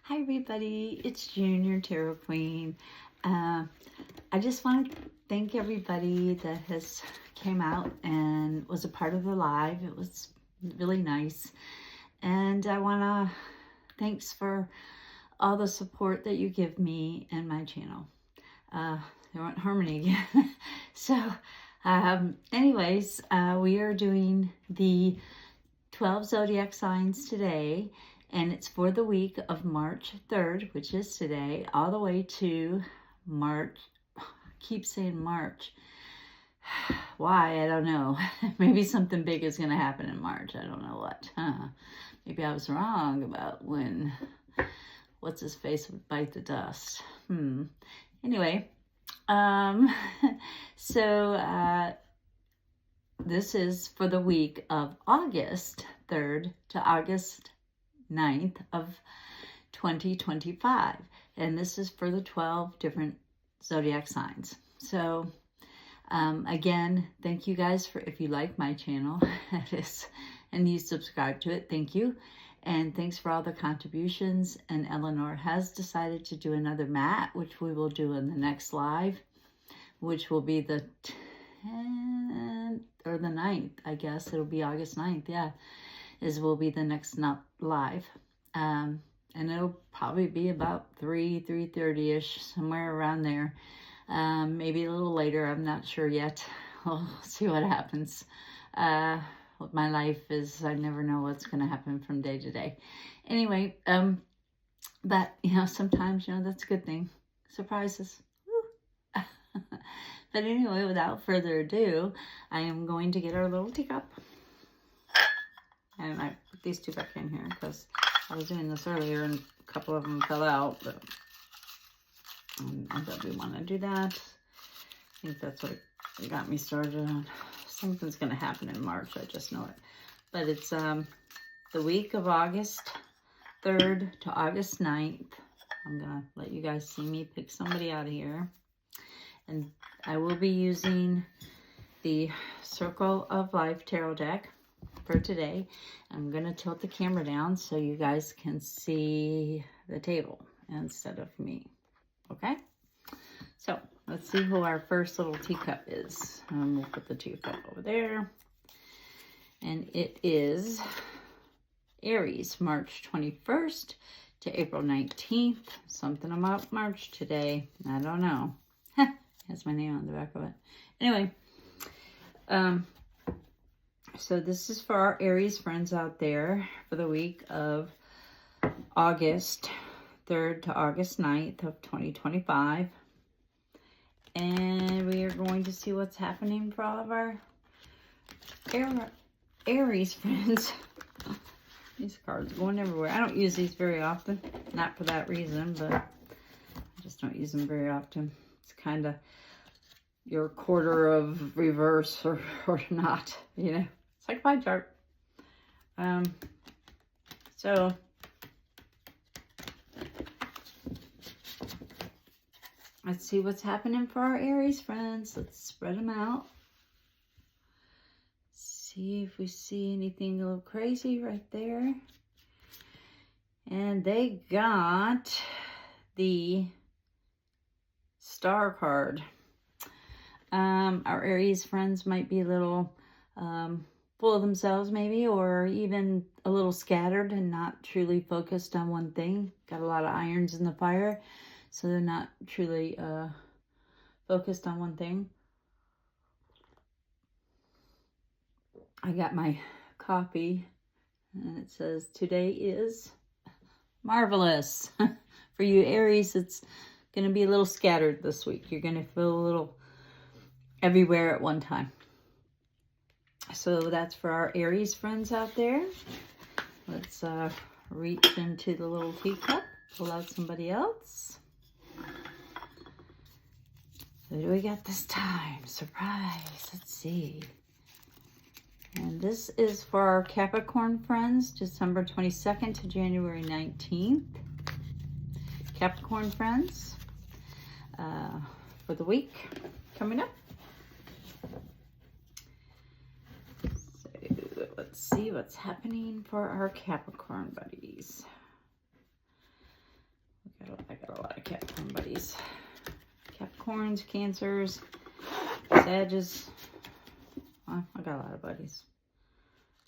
Hi everybody, it's Junior Tarot Queen. I just want to thank everybody that has came out and was a part of the live. It was really nice. And I want to thanks for all the support that you give me and my channel. There went Harmony again. So anyways, we are doing the 12 zodiac signs today, and it's for the week of March 3rd, which is today, all the way to March. I keep saying March. Why? I don't know. Maybe something big is going to happen in March. I don't know what. Maybe I was wrong about when what's his face would bite the dust. Anyway, so this is for the week of August 3rd to August 9th of 2025. And this is for the 12 different zodiac signs. So again, thank you guys for, if you like my channel and you subscribe to it, thank you. And thanks for all the contributions. And Eleanor has decided to do another mat, which we will do in the next live, which will be the 10th or the 9th, I guess. It'll be August 9th, yeah, will be the next live. And it'll probably be about 3:30-ish, somewhere around there. Maybe a little later, I'm not sure yet. We'll see what happens. What my life is, I never know what's going to happen from day to day. Anyway, but, sometimes, that's a good thing. Surprises. Woo. But anyway, without further ado, I am going to get our little teacup. And I put these two back in here because I was doing this earlier and a couple of them fell out. But I thought we want to do that. I think that's what got me started on. Something's going to happen in March. I just know it. But it's the week of August 3rd to August 9th. I'm going to let you guys see me pick somebody out of here. And I will be using the Circle of Life Tarot deck for today. I'm going to tilt the camera down so you guys can see the table instead of me. Okay? So, let's see who our first little teacup is. We'll put the teacup over there. And it is Aries, March 21st to April 19th. Something about March today. I don't know. Has my name on the back of it. Anyway, so this is for our Aries friends out there for the week of August 3rd to August 9th of 2025. And we are going to see what's happening for all of our Aries friends. These cards are going everywhere. I don't use these very often. Not for that reason, but I just don't use them very often. It's kind of your quarter of reverse or not, It's like a pie chart. So let's see what's happening for our Aries friends. Let's spread them out. See if we see anything a little crazy right there. And they got the Star card. Our Aries friends might be a little full of themselves maybe, or even a little scattered and not truly focused on one thing. Got a lot of irons in the fire, so they're not truly focused on one thing. I got my copy and it says today is marvelous. For you Aries, it's going to be a little scattered this week. You're going to feel a little everywhere at one time. So that's for our Aries friends out there. Let's reach into the little teacup, pull out somebody else. Who do we got this time? Surprise. Let's see. And this is for our Capricorn friends, December 22nd to January 19th. Capricorn friends, for the week coming up. So let's see what's happening for our Capricorn buddies. Capricorn buddies. Capricorns, Cancers, Sagittarius. Well, I got a lot of buddies,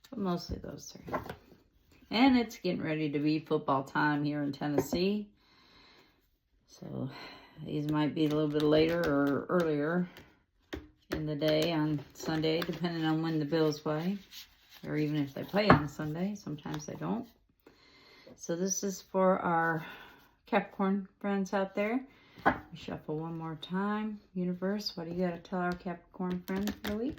but mostly those three. And it's getting ready to be football time here in Tennessee. So these might be a little bit later or earlier in the day on Sunday, depending on when the Bills play. Or even if they play on Sunday. Sometimes they don't. So this is for our Capricorn friends out there. We shuffle one more time. Universe, what do you got to tell our Capricorn friends for the week?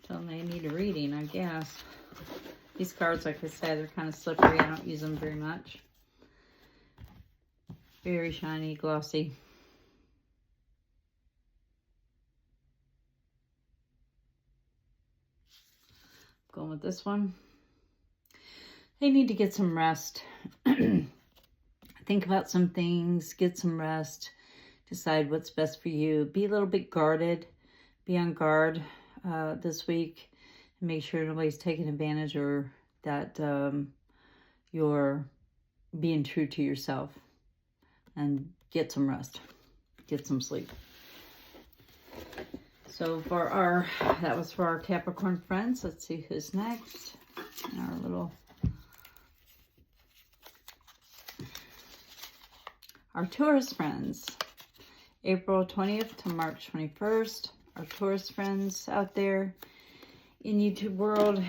Tell them they need a reading, I guess. These cards, like I said, they're kind of slippery. I don't use them very much. Very shiny, glossy. Going with this one. They need to get some rest. Think about some things, get some rest, decide what's best for you. Be a little bit guarded, be on guard this week, and make sure nobody's taking advantage or that you're being true to yourself. And get some rest, get some sleep. So that was for our Capricorn friends. Let's see who's next. Our little... Our Taurus friends, April 20th to March 21st. Our Taurus friends out there in YouTube world.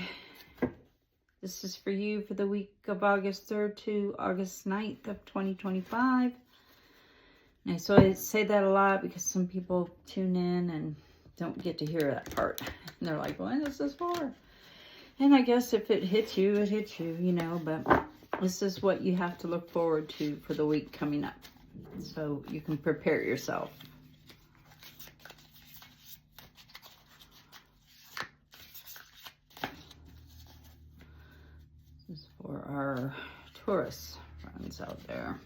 This is for you for the week of August 3rd to August 9th of 2025. And so I say that a lot because some people tune in and don't get to hear that part. And they're like, what is this for? And I guess if it hits you, it hits you, you know, but this is what you have to look forward to for the week coming up. So you can prepare yourself. This is for our Taurus friends out there.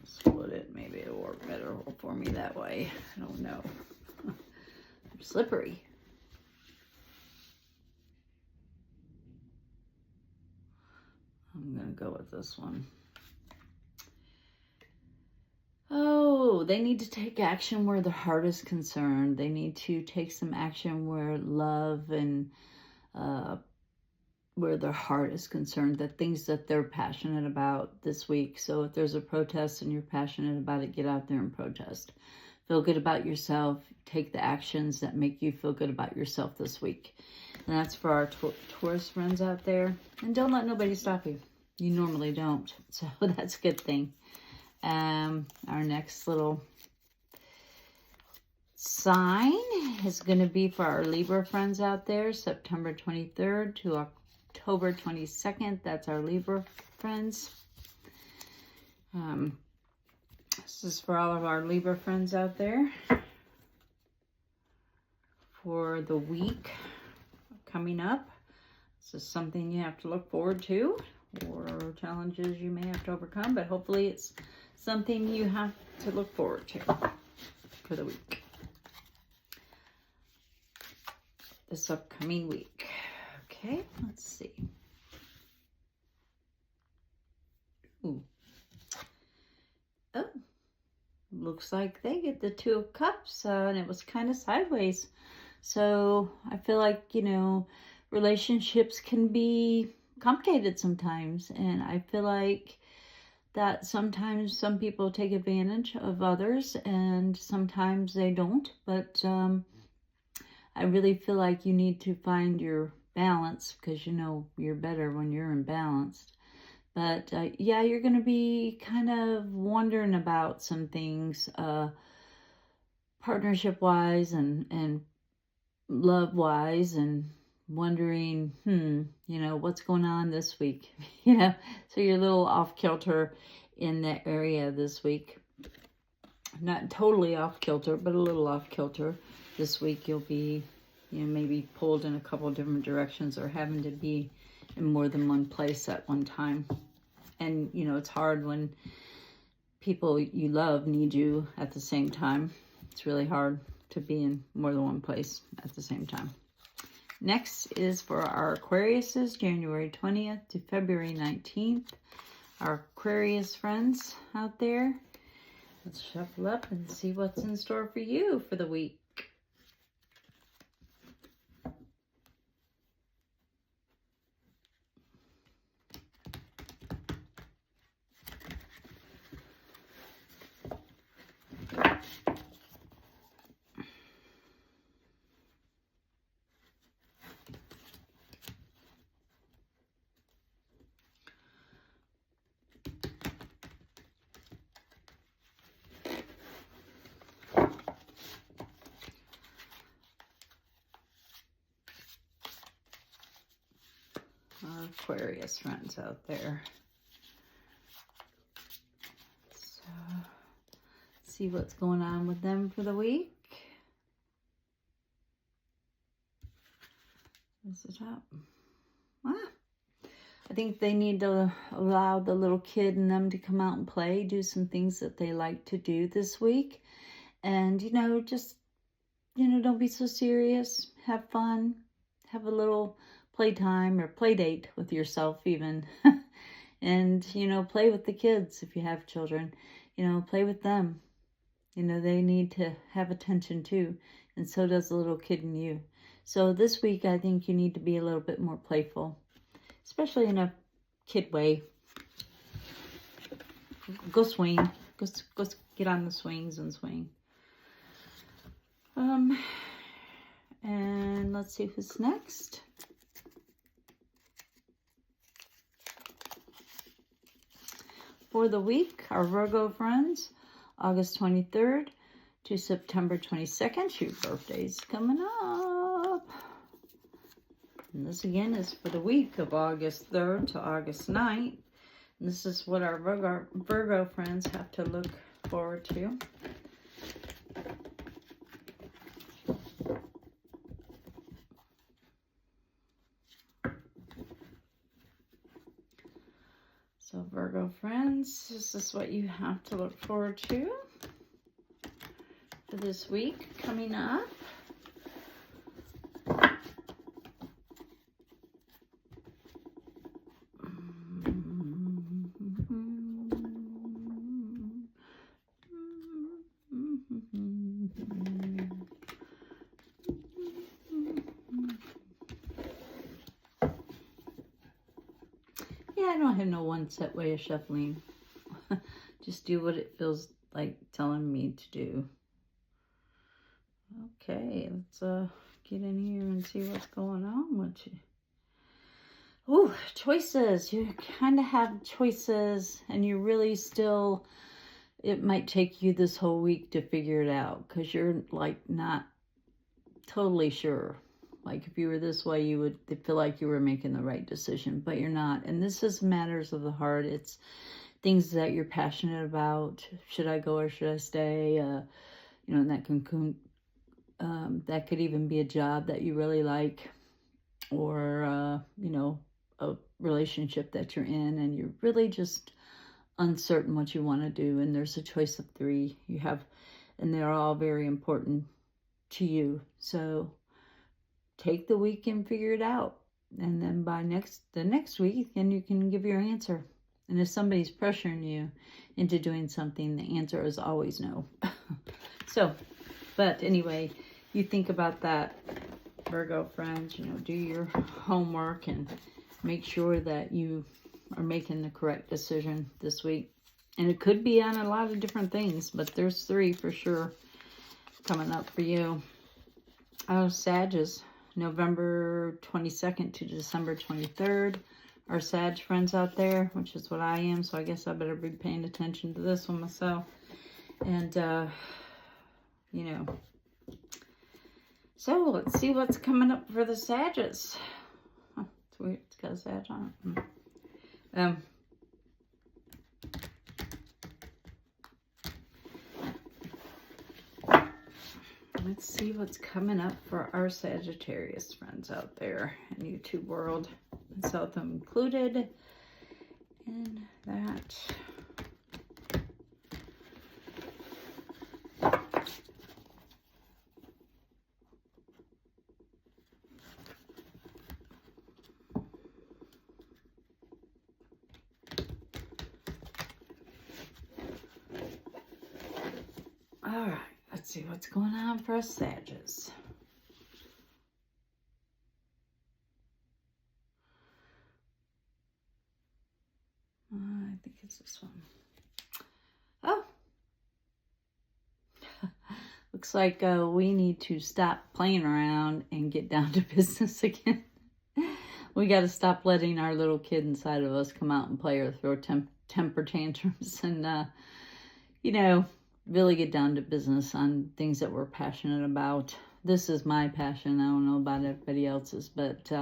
Split it. Maybe it'll work better for me that way. I don't know. They're slippery. I'm going to go with this one. Oh, they need to take action where the heart is concerned. They need to take some action where love and where their heart is concerned, the things that they're passionate about this week. So if there's a protest and you're passionate about it, get out there and protest. Feel good about yourself. Take the actions that make you feel good about yourself this week. And that's for our Taurus friends out there. And don't let nobody stop you. You normally don't. So that's a good thing. Our next little sign is going to be for our Libra friends out there, September 23rd to October 22nd. That's our Libra friends. This is for all of our Libra friends out there for the week coming up. This is something you have to look forward to, or challenges you may have to overcome, but hopefully it's something you have to look forward to for the week. This upcoming week. Okay, let's see. Ooh. Oh, looks like they get the Two of Cups, and it was kind of sideways. So I feel like, you know, relationships can be complicated sometimes, and I feel like that sometimes some people take advantage of others and sometimes they don't, but I really feel like you need to find your balance, because you know you're better when you're imbalanced. But yeah, you're going to be kind of wondering about some things partnership wise and love wise, and wondering, you know, what's going on this week, you know, so you're a little off kilter in that area this week. Not totally off kilter, but a little off kilter this week. You'll be, you know, maybe pulled in a couple different directions, or having to be in more than one place at one time. And, you know, it's hard when people you love need you at the same time. It's really hard to be in more than one place at the same time. Next is for our Aquariuses, January 20th to February 19th. Our Aquarius friends out there. Let's shuffle up and see what's in store for you for the week. Our Aquarius friends out there. So, see what's going on with them for the week. Is it up? I think they need to allow the little kid in them to come out and play, do some things that they like to do this week. And, just, don't be so serious. Have fun. Have a little playtime or play date with yourself even. And, play with the kids if you have children. Play with them. They need to have attention too. And so does the little kid in you. So this week, I think you need to be a little bit more playful. Especially in a kid way. Go swing. Go get on the swings and swing. And let's see who's next. For the week, our Virgo friends, August 23rd to September 22nd. Your birthday's coming up. And this again is for the week of August 3rd to August 9th. And this is what our Virgo friends have to look forward to. So Virgo friends, this is what you have to look forward to for this week coming up. I don't have no one set way of shuffling. Just do what it feels like telling me to do. Okay, let's get in here and see what's going on with you. Oh, choices. You kind of have choices, and you really still, it might take you this whole week to figure it out because you're like not totally sure. Like if you were this way, you would feel like you were making the right decision, but you're not. And this is matters of the heart. It's things that you're passionate about. Should I go or should I stay? And that could even be a job that you really like, or a relationship that you're in, and you're really just uncertain what you want to do. And there's a choice of 3 you have, and they're all very important to you. So take the week and figure it out. And then by the next week, then you can give your answer. And if somebody's pressuring you into doing something, the answer is always no. But anyway, you think about that, Virgo friends, do your homework and make sure that you are making the correct decision this week. And it could be on a lot of different things, but there's 3 for sure coming up for you. Sagittarius. November 22nd to December 23rd. Our Sag friends out there, which is what I am, so I guess I better be paying attention to this one myself. And, so let's see what's coming up for the Sagittarius. Oh, it's weird, it's got a Sag on it. Let's see what's coming up for our Sagittarius friends out there in YouTube world, myself included in that. All right, let's see what's going on for us Sagittarius. I think it's this one. Oh, looks like we need to stop playing around and get down to business again. We got to stop letting our little kid inside of us come out and play or throw temper tantrums and, you know, really get down to business on things that we're passionate about. This is my passion. I don't know about everybody else's, but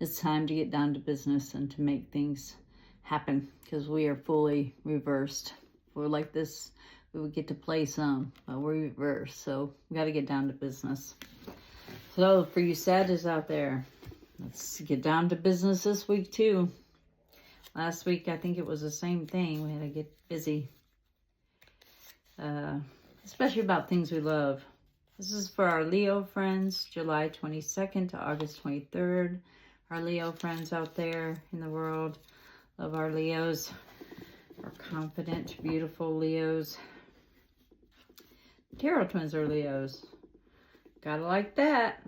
it's time to get down to business and to make things happen because we are fully reversed. If we're like this, we would get to play some, but we're reversed. So we got to get down to business. So for you Sagittarius out there, let's get down to business this week too. Last week, I think it was the same thing. We had to get busy, especially about things we love. This is for our Leo friends, July 22nd to August 23rd. Our Leo friends out there in the world. Love our Leos, our confident, beautiful Leos. Tarot twins are Leos. Gotta like that.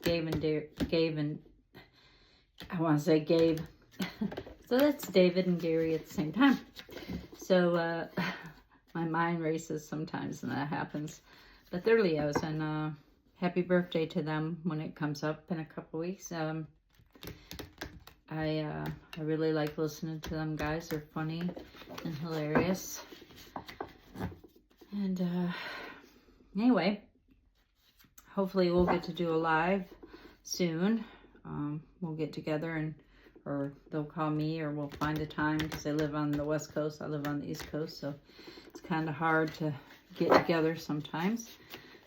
Gabe and I want to say Gabe. So that's David and Gary at the same time. So my mind races sometimes and that happens. But they're Leos and happy birthday to them when it comes up in a couple weeks. I really like listening to them guys. They're funny and hilarious. And anyway, hopefully we'll get to do a live soon. We'll get together or they'll call me or we'll find a time because they live on the West Coast. I live on the East Coast, so it's kind of hard to get together sometimes.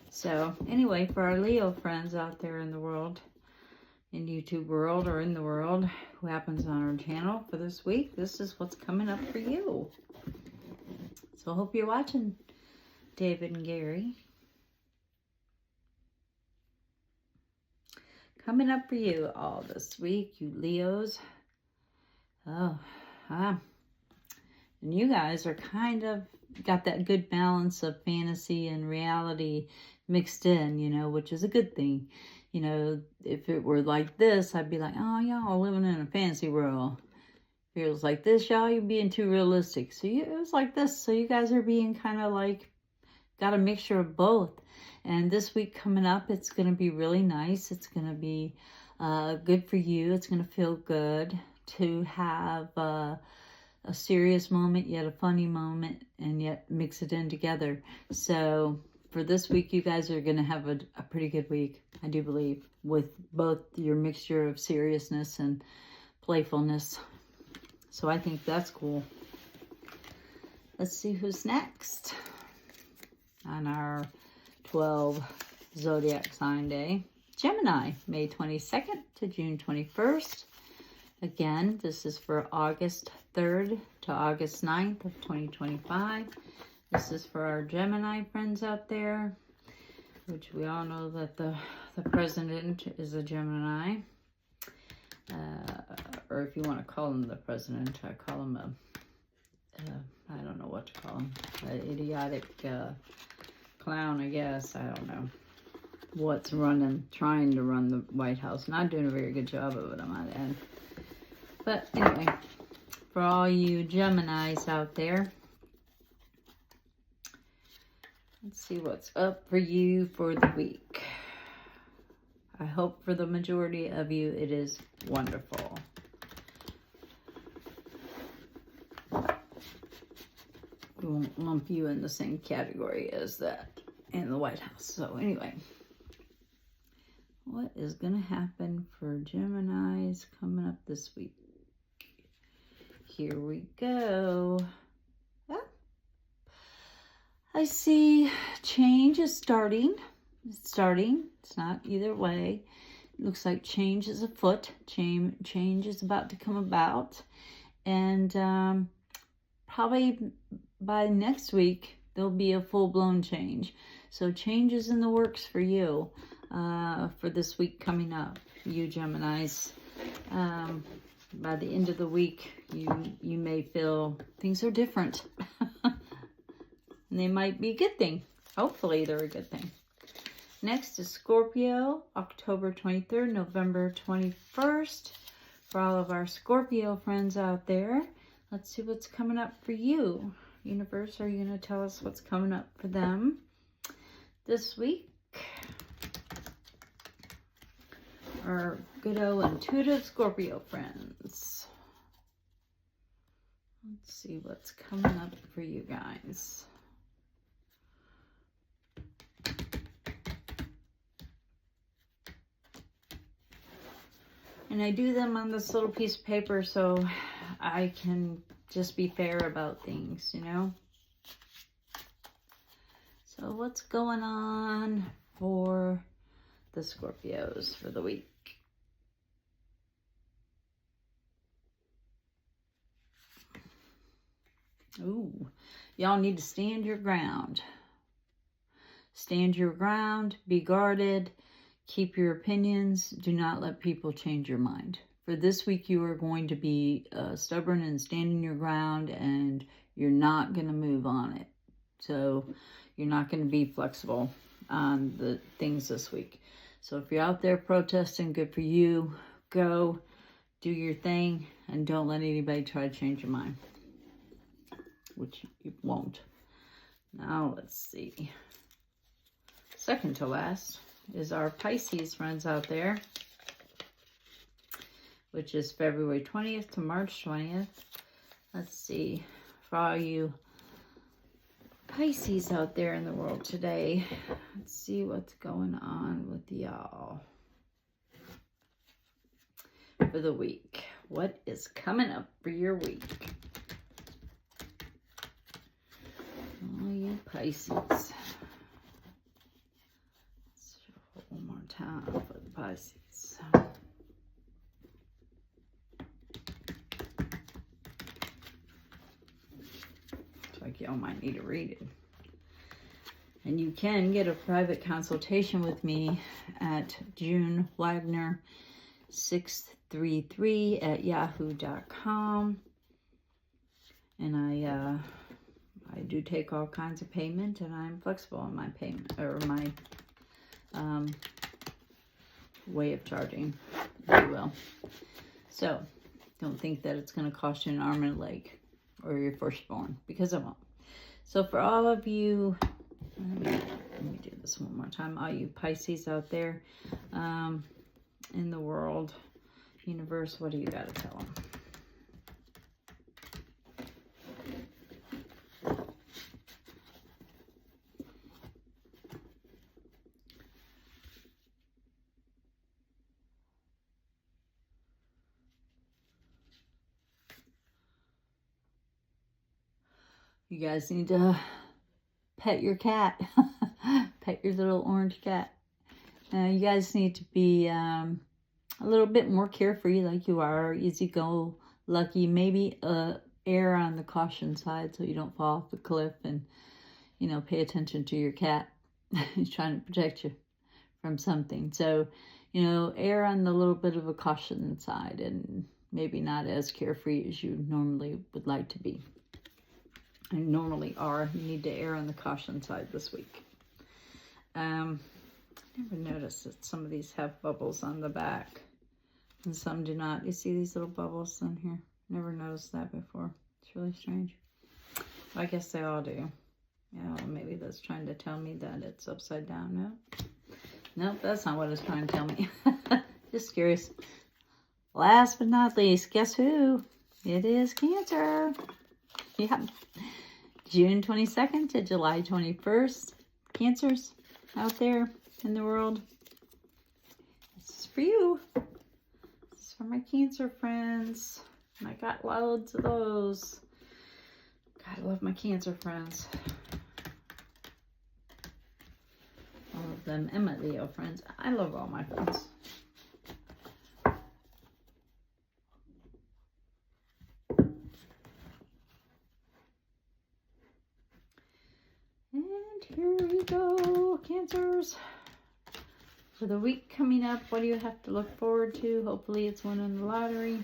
So anyway, for our Leo friends out there in the world, in YouTube world or in the world, who happens on our channel for this week, this is what's coming up for you. So I hope you're watching, David and Gary. Coming up for you all this week, you Leos. And you guys are kind of got that good balance of fantasy and reality mixed in, you know, which is a good thing. You know, if it were like this, I'd be like, oh, y'all living in a fantasy world. If it was like this, y'all, you're being too realistic. So it was like this. So you guys are being kind of like, got a mixture of both. And this week coming up, it's going to be really nice. It's going to be good for you. It's going to feel good to have a serious moment, yet a funny moment, and yet mix it in together. So for this week, you guys are going to have a pretty good week, I do believe, with both your mixture of seriousness and playfulness. So I think that's cool. Let's see who's next on our 12 zodiac sign day. Gemini, May 22nd to June 21st. Again, this is for August 3rd to August 9th of 2025. This is for our Gemini friends out there, which we all know that the president is a Gemini. Or if you want to call him the president, I call him I don't know what to call him, an idiotic clown, I guess. I don't know what's trying to run the White House. Not doing a very good job of it, I might add. But anyway, for all you Geminis out there, let's see what's up for you for the week. I hope for the majority of you it is wonderful. We won't lump you in the same category as that in the White House. So anyway, what is going to happen for Geminis coming up this week? Here we go. I see change is starting. It's starting. It's not either way. It looks like change is afoot. Change is about to come about. And probably by next week, there'll be a full-blown change. So change is in the works for you for this week coming up, you Geminis. By the end of the week, you may feel things are different. And they might be a good thing. Hopefully they're a good thing. Next is Scorpio, October 23rd, November 21st. For all of our Scorpio friends out there, let's see what's coming up for you. Universe, are you going to tell us what's coming up for them this week? Our good old intuitive Scorpio friends. Let's see what's coming up for you guys. And I do them on this little piece of paper so I can just be fair about things, you know? So what's going on for the Scorpios for the week? Ooh, y'all need to stand your ground. Stand your ground, be guarded. Keep your opinions. Do not let people change your mind. For this week, you are going to be stubborn and standing your ground, and you're not going to move on it. So you're not going to be flexible on the things this week. So if you're out there protesting, good for you. Go, do your thing, and don't let anybody try to change your mind, which you won't. Now let's see. Second to last is our Pisces friends out there, which is February 20th to March 20th. Let's see, for all you Pisces out there in the world today, let's see what's going on with y'all for the week. What is coming up for your week? All you Pisces. One more time for the Pisces. Looks like y'all might need to read it. And you can get a private consultation with me at junewagner633@yahoo.com. And I do take all kinds of payment, and I'm flexible on my payment, or my way of charging, if you will. So don't think that it's going to cost you an arm and a leg or your firstborn, because it won't. So for all of you, let me do this one more time. All you Pisces out there in the world, universe, what do you got to tell them? You guys need to pet your cat. Pet your little orange cat. You guys need to be a little bit more carefree, like you are, easy go, lucky. Maybe err on the caution side so you don't fall off the cliff, and, you know, pay attention to your cat. He's trying to protect you from something. So, you know, err on the little bit of a caution side, and maybe not as carefree as you normally would like to be. And normally are. You need to err on the caution side this week. I never noticed that some of these have bubbles on the back and some do not. You see these little bubbles in here? Never noticed that before. It's really strange. I guess they all do. Yeah, well, maybe that's trying to tell me that it's upside down. No? Nope, that's not what it's trying to tell me. Just curious. Last but not least, guess who? It is Cancer. Yeah. June 22nd to July 21st. Cancers out there in the world. This is for you. This is for my Cancer friends. And I got loads of those. God, I love my Cancer friends. All of them. And my Leo friends. I love all my friends. Here we go, Cancers. For the week coming up, what do you have to look forward to? Hopefully it's winning the lottery.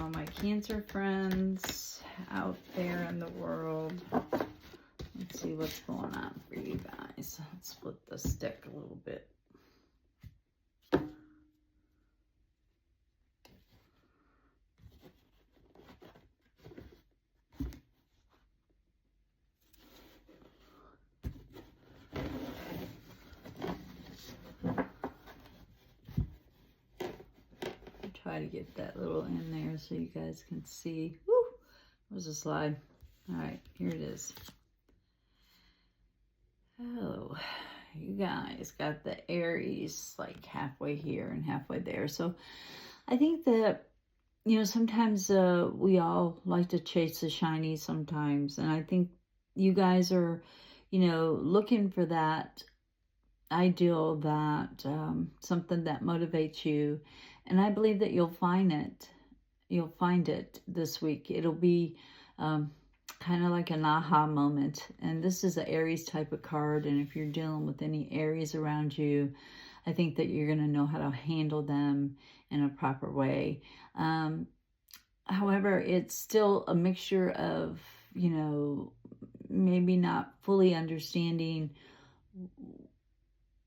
all my Cancer friends out there in the world. Let's see what's going on for you guys. Let's split the stick a little bit. Try to get that little in there so you guys can see. Woo! Where's the slide? All right, here it is. Oh, you guys got the Aries like halfway here and halfway there. So I think that, you know, sometimes we all like to chase the shiny sometimes. And I think you guys are, you know, looking for that ideal, that something that motivates you. And I believe that you'll find it. You'll find it this week. It'll be kind of like an aha moment. And this is an Aries type of card. And if you're dealing with any Aries around you, I think that you're going to know how to handle them in a proper way. However, it's still a mixture of, you know, maybe not fully understanding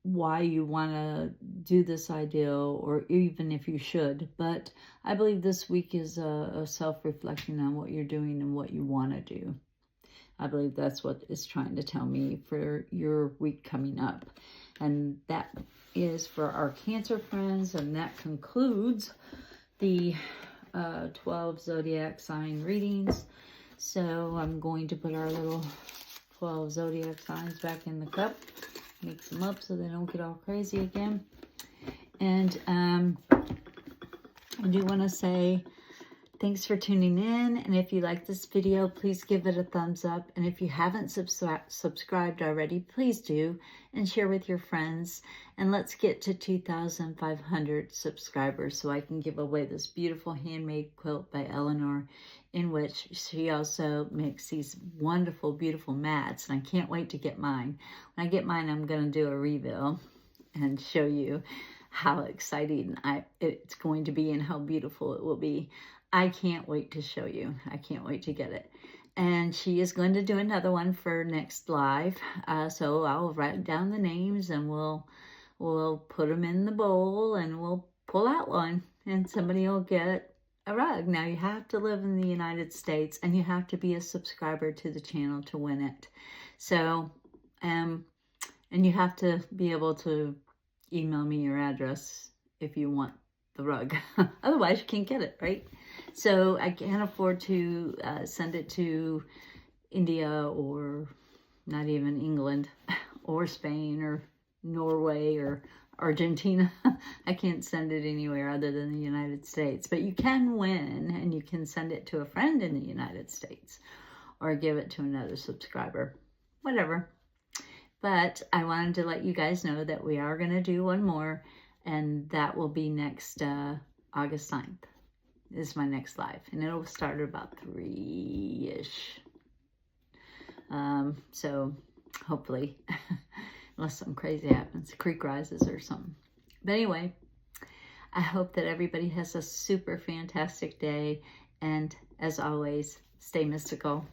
why you want to do this ideal, or even if you should. But I believe this week is a self-reflection on what you're doing and what you want to do. I believe that's what it's trying to tell me for your week coming up. And that is for our Cancer friends. And that concludes the 12 zodiac sign readings. So I'm going to put our little 12 zodiac signs back in the cup. Mix them up so they don't get all crazy again. And I do want to say thanks for tuning in. And if you like this video, please give it a thumbs up. And if you haven't subscribed already, please do. And share with your friends. And let's get to 2,500 subscribers so I can give away this beautiful handmade quilt by Eleanor, in which she also makes these wonderful, beautiful mats. And I can't wait to get mine. When I get mine, I'm going to do a reveal and show you how exciting it's going to be and how beautiful it will be. I can't wait to show you. I can't wait to get it. And she is going to do another one for next live. So I'll write down the names and we'll put them in the bowl and we'll pull out one and somebody will get a rug. Now you have to live in the United States and you have to be a subscriber to the channel to win it. So, and you have to be able to email me your address if you want the rug. Otherwise you can't get it, right? So I can't afford to send it to India or not even England or Spain or Norway or Argentina. I can't send it anywhere other than the United States. But you can win and you can send it to a friend in the United States or give it to another subscriber. Whatever. But I wanted to let you guys know that we are going to do one more, and that will be next August 9th. This is my next live, and it'll start at about 3-ish. So hopefully, unless something crazy happens, the creek rises or something. But anyway, I hope that everybody has a super fantastic day, and as always, stay mystical.